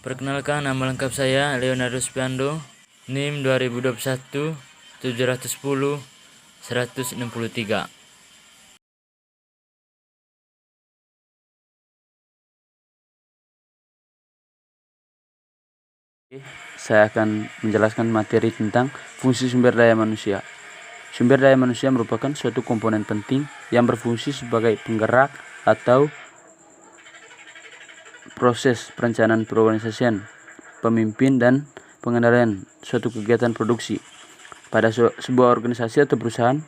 Perkenalkan, nama lengkap saya Leonardo Spiando, NIM 2021 710 163. Saya akan menjelaskan materi tentang fungsi sumber daya manusia. Sumber daya manusia merupakan suatu komponen penting yang berfungsi sebagai penggerak atau proses perencanaan perorganisasian, pemimpin dan pengendalian suatu kegiatan produksi pada sebuah organisasi atau perusahaan.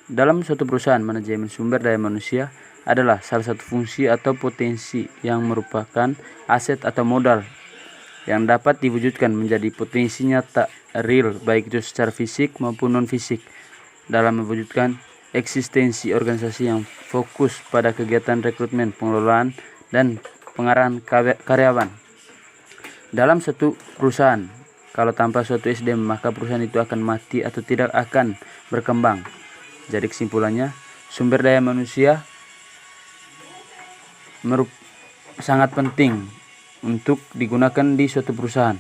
Dalam suatu perusahaan, manajemen sumber daya manusia adalah salah satu fungsi atau potensi yang merupakan aset atau modal yang dapat diwujudkan menjadi potensi nyata real, baik itu secara fisik maupun non-fisik, dalam mewujudkan eksistensi organisasi yang fokus pada kegiatan rekrutmen, pengelolaan, dan pengarahan karyawan. Dalam satu perusahaan, kalau tanpa suatu SDM, maka perusahaan itu akan mati atau tidak akan berkembang. Jadi kesimpulannya, sumber daya manusia sangat penting untuk digunakan di suatu perusahaan.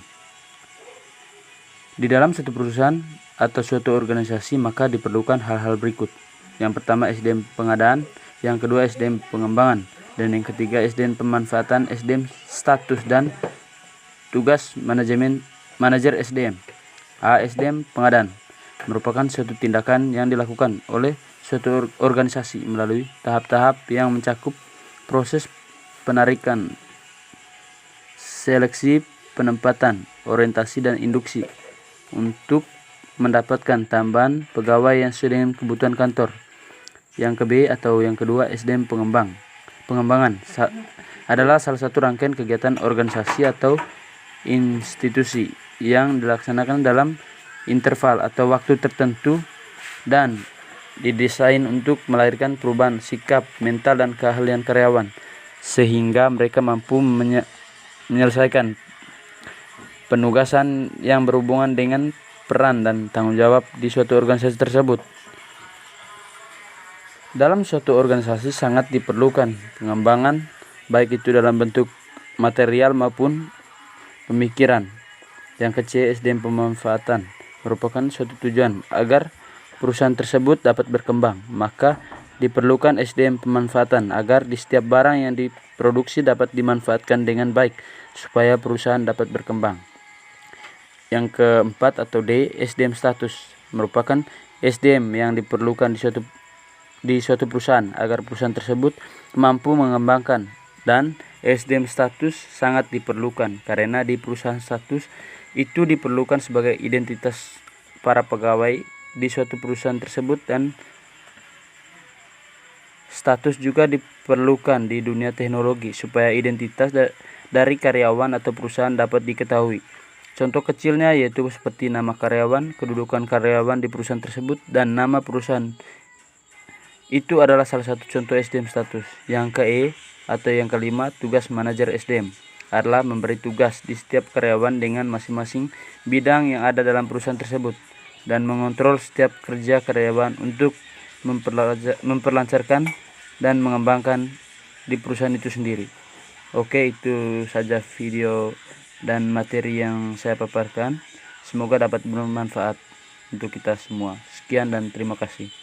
Di dalam suatu perusahaan atau suatu organisasi, maka diperlukan hal-hal berikut. Yang pertama, SDM pengadaan, yang kedua SDM pengembangan, dan yang ketiga SDM pemanfaatan, SDM status dan tugas manajer SDM. SDM pengadaan merupakan suatu tindakan yang dilakukan oleh suatu organisasi melalui tahap-tahap yang mencakup proses penarikan, seleksi, penempatan, orientasi, dan induksi untuk mendapatkan tambahan pegawai yang sesuai dengan kebutuhan kantor. Yang kedua SDM pengembangan adalah salah satu rangkaian kegiatan organisasi atau institusi yang dilaksanakan dalam interval atau waktu tertentu dan didesain untuk melahirkan perubahan sikap, mental, dan keahlian karyawan sehingga mereka mampu menyelesaikan penugasan yang berhubungan dengan peran dan tanggung jawab di suatu organisasi tersebut. Dalam suatu organisasi sangat diperlukan pengembangan, baik itu dalam bentuk material maupun pemikiran. Yang ketiga, SDM pemanfaatan merupakan suatu tujuan agar perusahaan tersebut dapat berkembang, maka diperlukan SDM pemanfaatan agar di setiap barang yang diproduksi dapat dimanfaatkan dengan baik supaya perusahaan dapat berkembang. Yang keempat atau D, SDM status merupakan SDM yang diperlukan di suatu perusahaan agar perusahaan tersebut mampu mengembangkan, dan SDM status sangat diperlukan karena di perusahaan status itu diperlukan sebagai identitas para pegawai di suatu perusahaan tersebut, dan status juga diperlukan di dunia teknologi supaya identitas dari karyawan atau perusahaan dapat diketahui. Contoh kecilnya yaitu seperti nama karyawan, kedudukan karyawan di perusahaan tersebut, dan nama perusahaan. Itu adalah salah satu contoh SDM status. Yang atau yang kelima, tugas manajer SDM adalah memberi tugas di setiap karyawan dengan masing-masing bidang yang ada dalam perusahaan tersebut dan mengontrol setiap kerja karyawan untuk memperlancarkan dan mengembangkan di perusahaan itu sendiri. Oke, itu saja video dan materi yang saya paparkan. Semoga dapat bermanfaat untuk kita semua. Sekian dan terima kasih.